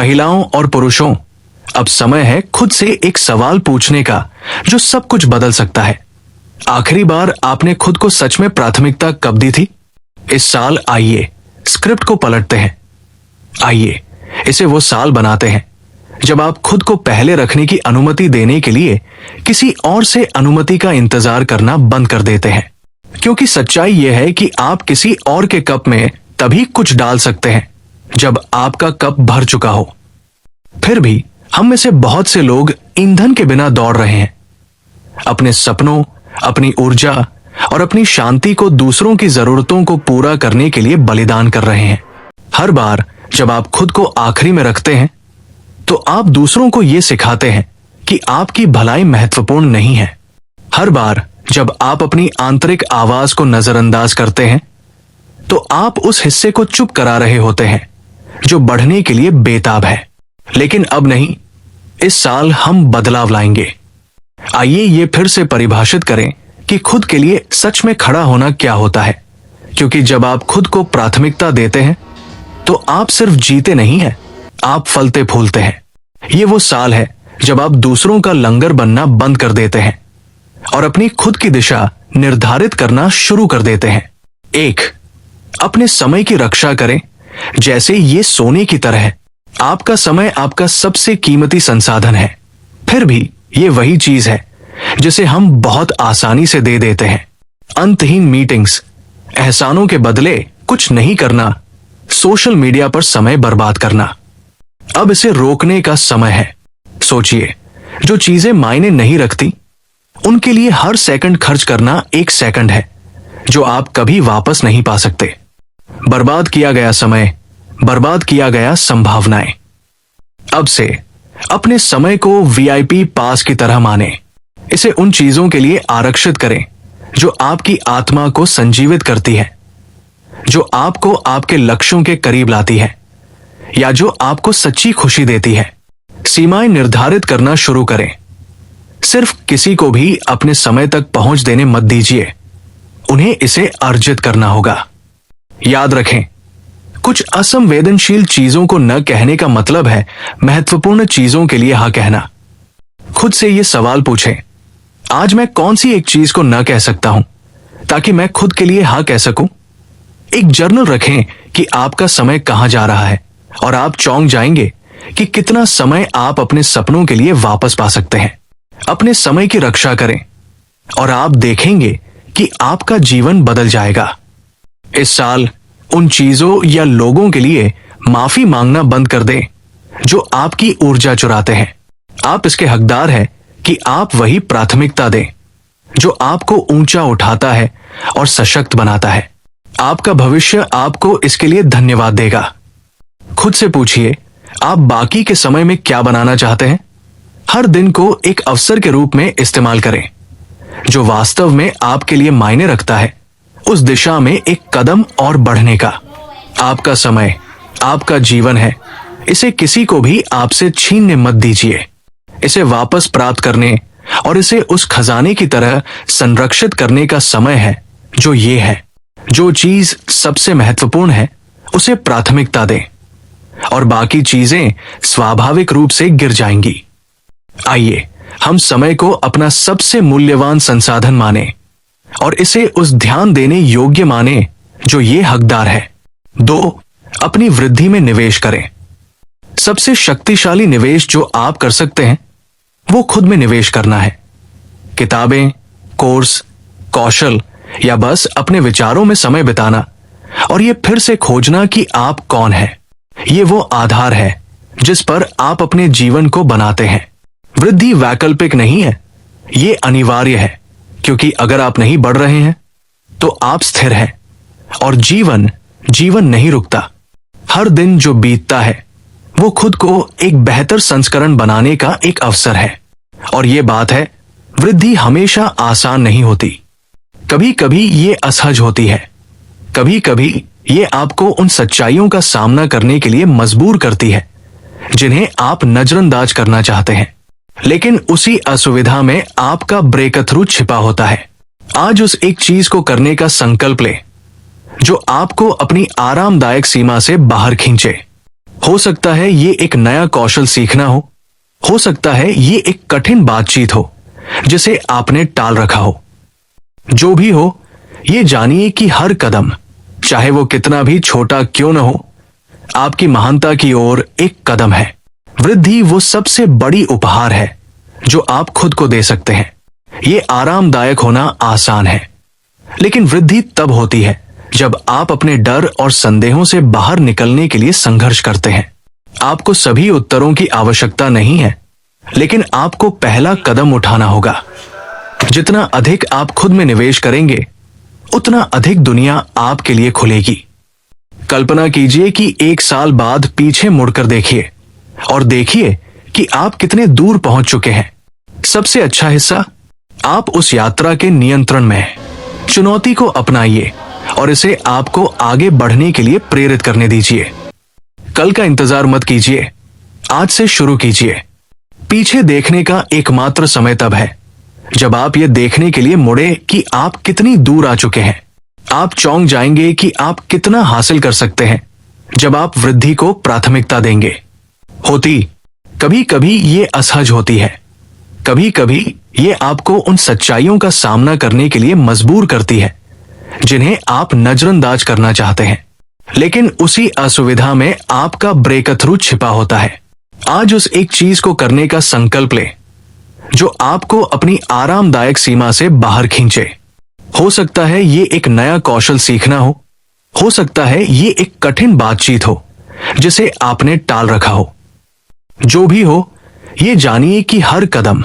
महिलाओं और पुरुषों, अब समय है खुद से एक सवाल पूछने का जो सब कुछ बदल सकता है। आखिरी बार आपने खुद को सच में प्राथमिकता कब दी थी? इस साल आइए स्क्रिप्ट को पलटते हैं। आइए इसे वो साल बनाते हैं जब आप खुद को पहले रखने की अनुमति देने के लिए किसी और से अनुमति का इंतजार करना बंद कर देते हैं। क्योंकि सच्चाई यह है कि आप किसी और के कप में तभी कुछ डाल सकते हैं जब आपका कप भर चुका हो। फिर भी हम में से बहुत से लोग ईंधन के बिना दौड़ रहे हैं, अपने सपनों, अपनी ऊर्जा और अपनी शांति को दूसरों की जरूरतों को पूरा करने के लिए बलिदान कर रहे हैं। हर बार जब आप खुद को आखिरी में रखते हैं तो आप दूसरों को यह सिखाते हैं कि आपकी भलाई महत्वपूर्ण नहीं है। हर बार जब आप अपनी आंतरिक आवाज को नजरअंदाज करते हैं तो आप उस हिस्से को चुप करा रहे होते हैं जो बढ़ने के लिए बेताब है। लेकिन अब नहीं, इस साल हम बदलाव लाएंगे। आइए ये फिर से परिभाषित करें कि खुद के लिए सच में खड़ा होना क्या होता है। क्योंकि जब आप खुद को प्राथमिकता देते हैं तो आप सिर्फ जीते नहीं हैं, आप फलते फूलते हैं। ये वो साल है जब आप दूसरों का लंगर बनना बंद कर देते हैं और अपनी खुद की दिशा निर्धारित करना शुरू कर देते हैं। एक, अपने समय की रक्षा करें जैसे ये सोने की तरह है। आपका समय आपका सबसे कीमती संसाधन है। फिर भी ये वही चीज है जिसे हम बहुत आसानी से दे देते हैं। अंतहीन मीटिंग्स, एहसानों के बदले कुछ नहीं करना, सोशल मीडिया पर समय बर्बाद करना। अब इसे रोकने का समय है। सोचिए, जो चीजें मायने नहीं रखती उनके लिए हर सेकंड खर्च करना एक सेकंड है जो आप कभी वापस नहीं पा सकते। बर्बाद किया गया समय, बर्बाद किया गया संभावनाएं। अब से अपने समय को वीआईपी पास की तरह माने। इसे उन चीजों के लिए आरक्षित करें जो आपकी आत्मा को संजीवित करती है, जो आपको आपके लक्ष्यों के करीब लाती है या जो आपको सच्ची खुशी देती है। सीमाएं निर्धारित करना शुरू करें। सिर्फ किसी को भी अपने समय तक पहुंच देने मत दीजिए, उन्हें इसे अर्जित करना होगा। याद रखें, कुछ असंवेदनशील चीजों को न कहने का मतलब है महत्वपूर्ण चीजों के लिए हाँ कहना। खुद से यह सवाल पूछें, आज मैं कौन सी एक चीज को न कह सकता हूं ताकि मैं खुद के लिए हाँ कह सकूं। एक जर्नल रखें कि आपका समय कहां जा रहा है और आप चौंक जाएंगे कि कितना समय आप अपने सपनों के लिए वापस पा सकते हैं। अपने समय की रक्षा करें और आप देखेंगे कि आपका जीवन बदल जाएगा। इस साल उन चीजों या लोगों के लिए माफी मांगना बंद कर दें जो आपकी ऊर्जा चुराते हैं। आप इसके हकदार हैं कि आप वही प्राथमिकता दें जो आपको ऊंचा उठाता है और सशक्त बनाता है। आपका भविष्य आपको इसके लिए धन्यवाद देगा। खुद से पूछिए, आप बाकी के समय में क्या बनाना चाहते हैं? हर दिन को एक अवसर के रूप में इस्तेमाल करें। जो वास्तव में आपके लिए मायने रखता है उस दिशा में एक कदम और बढ़ने का। आपका समय आपका जीवन है, इसे किसी को भी आपसे छीनने मत दीजिए। इसे वापस प्राप्त करने और इसे उस खजाने की तरह संरक्षित करने का समय है जो ये है। जो चीज सबसे महत्वपूर्ण है उसे प्राथमिकता दें और बाकी चीजें स्वाभाविक रूप से गिर जाएंगी। आइए हम समय को अपना सबसे मूल्यवान संसाधन माने और इसे उस ध्यान देने योग्य माने जो ये हकदार है। 2, अपनी वृद्धि में निवेश करें। सबसे शक्तिशाली निवेश जो आप कर सकते हैं वो खुद में निवेश करना है। किताबें, कोर्स, कौशल या बस अपने विचारों में समय बिताना और ये फिर से खोजना कि आप कौन हैं। ये वो आधार है जिस पर आप अपने जीवन को बनाते हैं। वृद्धि वैकल्पिक नहीं है, ये अनिवार्य है। क्योंकि अगर आप नहीं बढ़ रहे हैं तो आप स्थिर हैं और जीवन नहीं रुकता। हर दिन जो बीतता है वो खुद को एक बेहतर संस्करण बनाने का एक अवसर है। और ये बात है, वृद्धि हमेशा आसान नहीं होती। कभी कभी ये असहज होती है, कभी कभी ये आपको उन सच्चाइयों का सामना करने के लिए मजबूर करती है जिन्हें आप नजरअंदाज करना चाहते हैं। लेकिन उसी असुविधा में आपका ब्रेक थ्रू छिपा होता है। आज उस एक चीज को करने का संकल्प लें जो आपको अपनी आरामदायक सीमा से बाहर खींचे। हो सकता है ये एक नया कौशल सीखना हो सकता है ये एक कठिन बातचीत हो जिसे आपने टाल रखा हो। जो भी हो, ये जानिए कि हर कदम, चाहे वो कितना भी छोटा क्यों न हो, आपकी महानता की ओर एक कदम है। वृद्धि वो सबसे बड़ी उपहार है जो आप खुद को दे सकते हैं। ये आरामदायक होना आसान है, लेकिन वृद्धि तब होती है जब आप अपने डर और संदेहों से बाहर निकलने के लिए संघर्ष करते हैं। आपको सभी उत्तरों की आवश्यकता नहीं है, लेकिन आपको पहला कदम उठाना होगा। जितना अधिक आप खुद में निवेश करेंगे, उतना अधिक दुनिया आपके लिए खुलेगी। कल्पना कीजिए कि 1 साल बाद पीछे मुड़कर देखिए और देखिए कि आप कितने दूर पहुंच चुके हैं। सबसे अच्छा हिस्सा, आप उस यात्रा के नियंत्रण में हैं। चुनौती को अपनाइए और इसे आपको आगे बढ़ने के लिए प्रेरित करने दीजिए। कल का इंतजार मत कीजिए, आज से शुरू कीजिए। पीछे देखने का एकमात्र समय तब है जब आप ये देखने के लिए मुड़े कि आप कितनी दूर आ चुके हैं। आप चौंक जाएंगे कि आप कितना हासिल कर सकते हैं जब आप वृद्धि को प्राथमिकता देंगे। कभी कभी ये असहज होती है, कभी कभी ये आपको उन सच्चाइयों का सामना करने के लिए मजबूर करती है जिन्हें आप नजरअंदाज करना चाहते हैं, लेकिन उसी असुविधा में आपका ब्रेक थ्रू छिपा होता है। आज उस एक चीज को करने का संकल्प ले जो आपको अपनी आरामदायक सीमा से बाहर खींचे। हो सकता है ये एक नया कौशल सीखना हो सकता है ये एक कठिन बातचीत हो जिसे आपने टाल रखा हो। जो भी हो, ये जानिए कि हर कदम,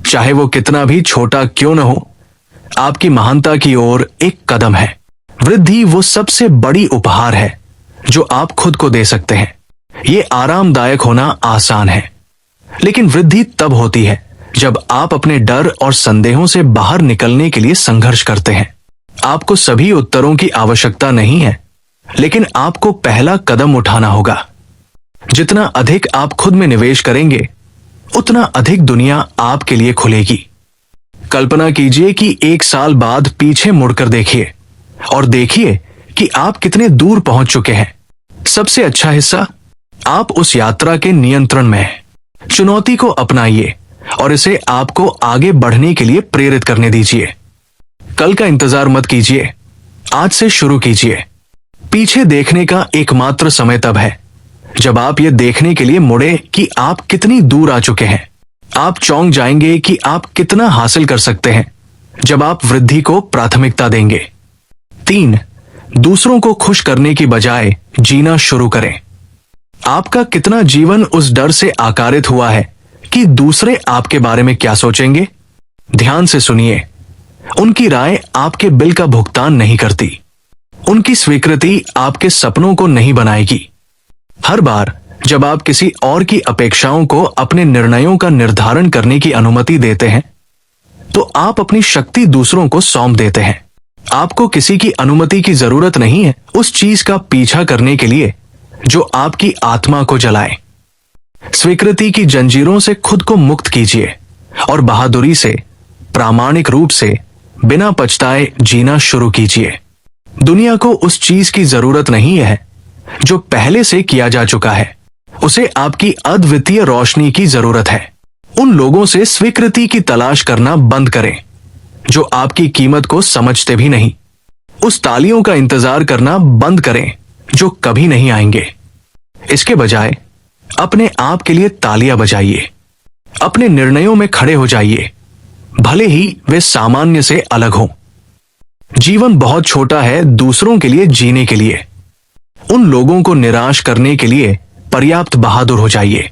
चाहे वो कितना भी छोटा क्यों न हो, आपकी महानता की ओर एक कदम है। वृद्धि वो सबसे बड़ी उपहार है जो आप खुद को दे सकते हैं। ये आरामदायक होना आसान है, लेकिन वृद्धि तब होती है जब आप अपने डर और संदेहों से बाहर निकलने के लिए संघर्ष करते हैं। आपको सभी उत्तरों की आवश्यकता नहीं है, लेकिन आपको पहला कदम उठाना होगा। जितना अधिक आप खुद में निवेश करेंगे, उतना अधिक दुनिया आपके लिए खुलेगी। कल्पना कीजिए कि 1 साल बाद पीछे मुड़कर देखिए और देखिए कि आप कितने दूर पहुंच चुके हैं। सबसे अच्छा हिस्सा, आप उस यात्रा के नियंत्रण में हैं। चुनौती को अपनाइए और इसे आपको आगे बढ़ने के लिए प्रेरित करने दीजिए। कल का इंतजार मत कीजिए, आज से शुरू कीजिए। पीछे देखने का एकमात्र समय तब है जब आप ये देखने के लिए मुड़े कि आप कितनी दूर आ चुके हैं। आप चौंक जाएंगे कि आप कितना हासिल कर सकते हैं जब आप वृद्धि को प्राथमिकता देंगे। 3, दूसरों को खुश करने की बजाय जीना शुरू करें। आपका कितना जीवन उस डर से आकारित हुआ है कि दूसरे आपके बारे में क्या सोचेंगे? ध्यान से सुनिए, उनकी राय आपके बिल का भुगतान नहीं करती। उनकी स्वीकृति आपके सपनों को नहीं बनाएगी। हर बार जब आप किसी और की अपेक्षाओं को अपने निर्णयों का निर्धारण करने की अनुमति देते हैं, तो आप अपनी शक्ति दूसरों को सौंप देते हैं। आपको किसी की अनुमति की जरूरत नहीं है उस चीज का पीछा करने के लिए जो आपकी आत्मा को जलाए। स्वीकृति की जंजीरों से खुद को मुक्त कीजिए और बहादुरी से, प्रामाणिक रूप से, बिना पछताए जीना शुरू कीजिए। दुनिया को उस चीज की जरूरत नहीं है जो पहले से किया जा चुका है, उसे आपकी अद्वितीय रोशनी की जरूरत है। उन लोगों से स्वीकृति की तलाश करना बंद करें जो आपकी कीमत को समझते भी नहीं। उस तालियों का इंतजार करना बंद करें जो कभी नहीं आएंगे। इसके बजाय अपने आप के लिए तालियां बजाइए। अपने निर्णयों में खड़े हो जाइए, भले ही वे सामान्य से अलग हों। जीवन बहुत छोटा है दूसरों के लिए जीने के लिए। उन लोगों को निराश करने के लिए पर्याप्त बहादुर हो जाइए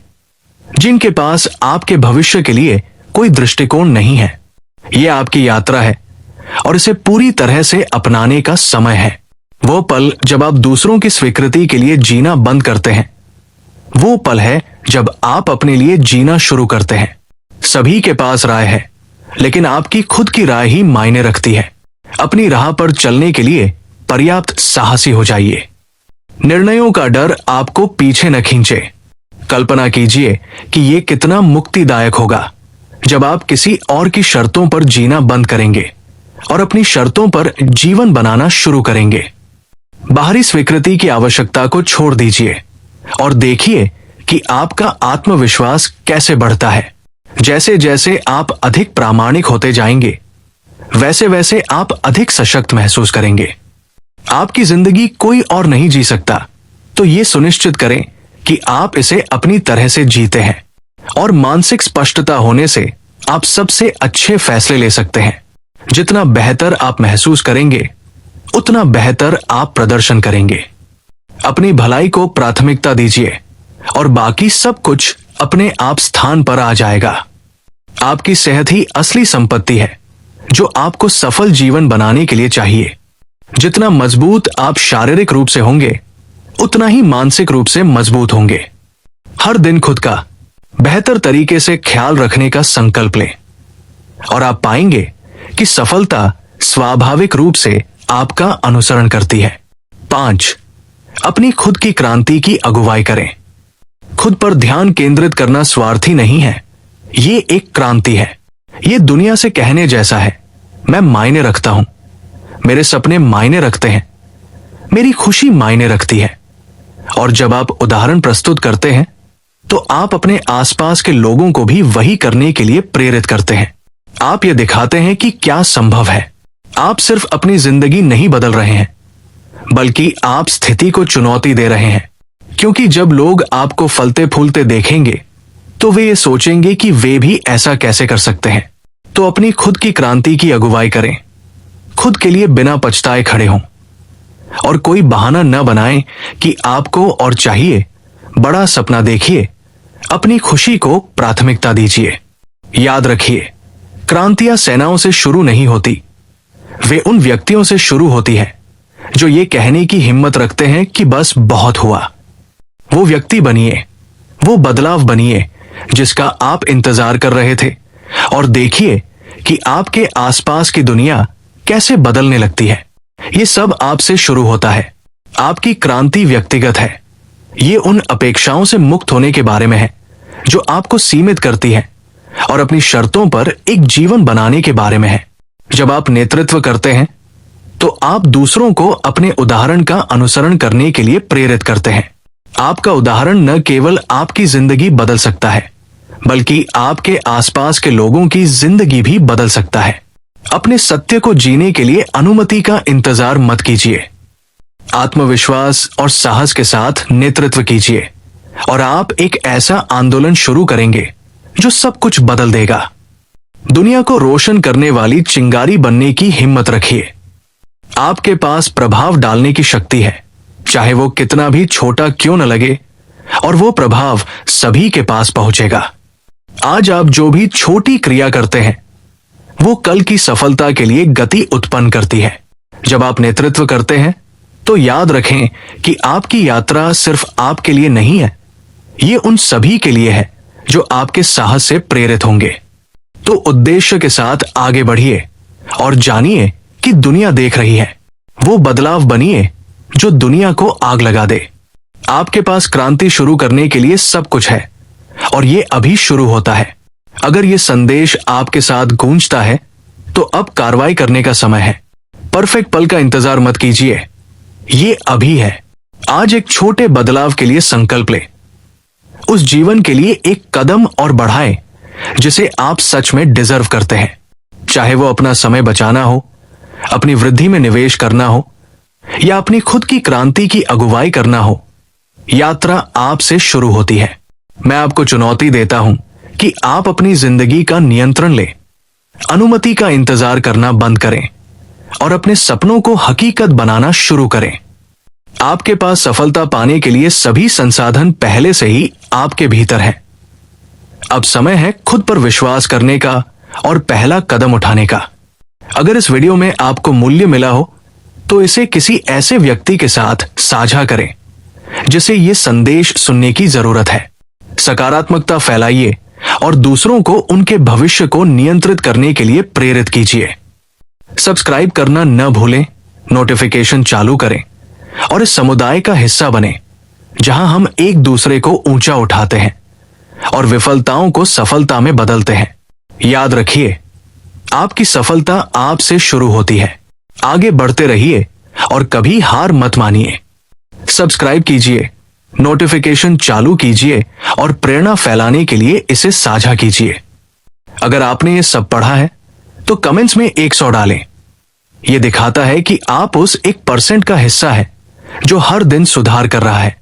जिनके पास आपके भविष्य के लिए कोई दृष्टिकोण नहीं है। यह आपकी यात्रा है और इसे पूरी तरह से अपनाने का समय है। वो पल जब आप दूसरों की स्वीकृति के लिए जीना बंद करते हैं, वो पल है जब आप अपने लिए जीना शुरू करते हैं। सभी के पास राय है, लेकिन आपकी खुद की राय ही मायने रखती है। अपनी राह पर चलने के लिए पर्याप्त साहसी हो जाइए। निर्णयों का डर आपको पीछे न खींचे। कल्पना कीजिए कि यह कितना मुक्तिदायक होगा जब आप किसी और की शर्तों पर जीना बंद करेंगे और अपनी शर्तों पर जीवन बनाना शुरू करेंगे। बाहरी स्वीकृति की आवश्यकता को छोड़ दीजिए और देखिए कि आपका आत्मविश्वास कैसे बढ़ता है। जैसे जैसे आप अधिक प्रामाणिक होते जाएंगे, वैसे वैसे आप अधिक सशक्त महसूस करेंगे। आपकी जिंदगी कोई और नहीं जी सकता, तो ये सुनिश्चित करें कि आप इसे अपनी तरह से जीते हैं। और मानसिक स्पष्टता होने से आप सबसे अच्छे फैसले ले सकते हैं। जितना बेहतर आप महसूस करेंगे, उतना बेहतर आप प्रदर्शन करेंगे। अपनी भलाई को प्राथमिकता दीजिए और बाकी सब कुछ अपने आप स्थान पर आ जाएगा। आपकी सेहत ही असली संपत्ति है जो आपको सफल जीवन बनाने के लिए चाहिए। जितना मजबूत आप शारीरिक रूप से होंगे, उतना ही मानसिक रूप से मजबूत होंगे। हर दिन खुद का बेहतर तरीके से ख्याल रखने का संकल्प लें और आप पाएंगे कि सफलता स्वाभाविक रूप से आपका अनुसरण करती है। 5. अपनी खुद की क्रांति की अगुवाई करें। खुद पर ध्यान केंद्रित करना स्वार्थी नहीं है, ये एक क्रांति है। ये दुनिया से कहने जैसा है, मैं मायने रखता हूं, मेरे सपने मायने रखते हैं, मेरी खुशी मायने रखती है। और जब आप उदाहरण प्रस्तुत करते हैं, तो आप अपने आसपास के लोगों को भी वही करने के लिए प्रेरित करते हैं। आप ये दिखाते हैं कि क्या संभव है। आप सिर्फ अपनी जिंदगी नहीं बदल रहे हैं, बल्कि आप स्थिति को चुनौती दे रहे हैं। क्योंकि जब लोग आपको फलते फूलते देखेंगे, तो वे ये सोचेंगे कि वे भी ऐसा कैसे कर सकते हैं। तो अपनी खुद की क्रांति की अगुवाई करें। खुद के लिए बिना पछताए खड़े हों और कोई बहाना न बनाएं कि आपको और चाहिए। बड़ा सपना देखिए, अपनी खुशी को प्राथमिकता दीजिए। याद रखिए, क्रांतियां सेनाओं से शुरू नहीं होती, वे उन व्यक्तियों से शुरू होती है जो ये कहने की हिम्मत रखते हैं कि बस बहुत हुआ। वो व्यक्ति बनिए, वो बदलाव बनिए जिसका आप इंतजार कर रहे थे, और देखिए कि आपके आसपास की दुनिया कैसे बदलने लगती है। ये सब आपसे शुरू होता है। आपकी क्रांति व्यक्तिगत है। ये उन अपेक्षाओं से मुक्त होने के बारे में है जो आपको सीमित करती है, और अपनी शर्तों पर एक जीवन बनाने के बारे में है। जब आप नेतृत्व करते हैं, तो आप दूसरों को अपने उदाहरण का अनुसरण करने के लिए प्रेरित करते हैं। आपका उदाहरण न केवल आपकी जिंदगी बदल सकता है, बल्कि आपके आसपास के लोगों की जिंदगी भी बदल सकता है। अपने सत्य को जीने के लिए अनुमति का इंतजार मत कीजिए। आत्मविश्वास और साहस के साथ नेतृत्व कीजिए, और आप एक ऐसा आंदोलन शुरू करेंगे जो सब कुछ बदल देगा। दुनिया को रोशन करने वाली चिंगारी बनने की हिम्मत रखिए। आपके पास प्रभाव डालने की शक्ति है, चाहे वो कितना भी छोटा क्यों न लगे, और वो प्रभाव सभी के पास पहुंचेगा। आज आप जो भी छोटी क्रिया करते हैं, वो कल की सफलता के लिए गति उत्पन्न करती है। जब आप नेतृत्व करते हैं, तो याद रखें कि आपकी यात्रा सिर्फ आपके लिए नहीं है, ये उन सभी के लिए है जो आपके साहस से प्रेरित होंगे। तो उद्देश्य के साथ आगे बढ़िए और जानिए कि दुनिया देख रही है। वो बदलाव बनिए जो दुनिया को आग लगा दे। आपके पास क्रांति शुरू करने के लिए सब कुछ है, और ये अभी शुरू होता है। अगर ये संदेश आपके साथ गूंजता है, तो अब कार्रवाई करने का समय है। परफेक्ट पल का इंतजार मत कीजिए, ये अभी है। आज एक छोटे बदलाव के लिए संकल्प ले, उस जीवन के लिए एक कदम और बढ़ाएं जिसे आप सच में डिजर्व करते हैं। चाहे वो अपना समय बचाना हो, अपनी वृद्धि में निवेश करना हो, या अपनी खुद की क्रांति की अगुवाई करना हो, यात्रा आपसे शुरू होती है। मैं आपको चुनौती देता हूं कि आप अपनी जिंदगी का नियंत्रण लें, अनुमति का इंतजार करना बंद करें और अपने सपनों को हकीकत बनाना शुरू करें। आपके पास सफलता पाने के लिए सभी संसाधन पहले से ही आपके भीतर हैं। अब समय है खुद पर विश्वास करने का और पहला कदम उठाने का। अगर इस वीडियो में आपको मूल्य मिला हो, तो इसे किसी ऐसे व्यक्ति के साथ साझा करें जिसे ये संदेश सुनने की जरूरत है। सकारात्मकता फैलाइए और दूसरों को उनके भविष्य को नियंत्रित करने के लिए प्रेरित कीजिए। सब्सक्राइब करना न भूलें, नोटिफिकेशन चालू करें और इस समुदाय का हिस्सा बने जहां हम एक दूसरे को ऊंचा उठाते हैं और विफलताओं को सफलता में बदलते हैं। याद रखिए, आपकी सफलता आपसे शुरू होती है। आगे बढ़ते रहिए और कभी हार मत मानिए। सब्सक्राइब कीजिए नोटिफिकेशन चालू कीजिए और प्रेरणा फैलाने के लिए इसे साझा कीजिए। अगर आपने ये सब पढ़ा है तो कमेंट्स में 100 डालें। यह दिखाता है कि आप उस 1% का हिस्सा है जो हर दिन सुधार कर रहा है।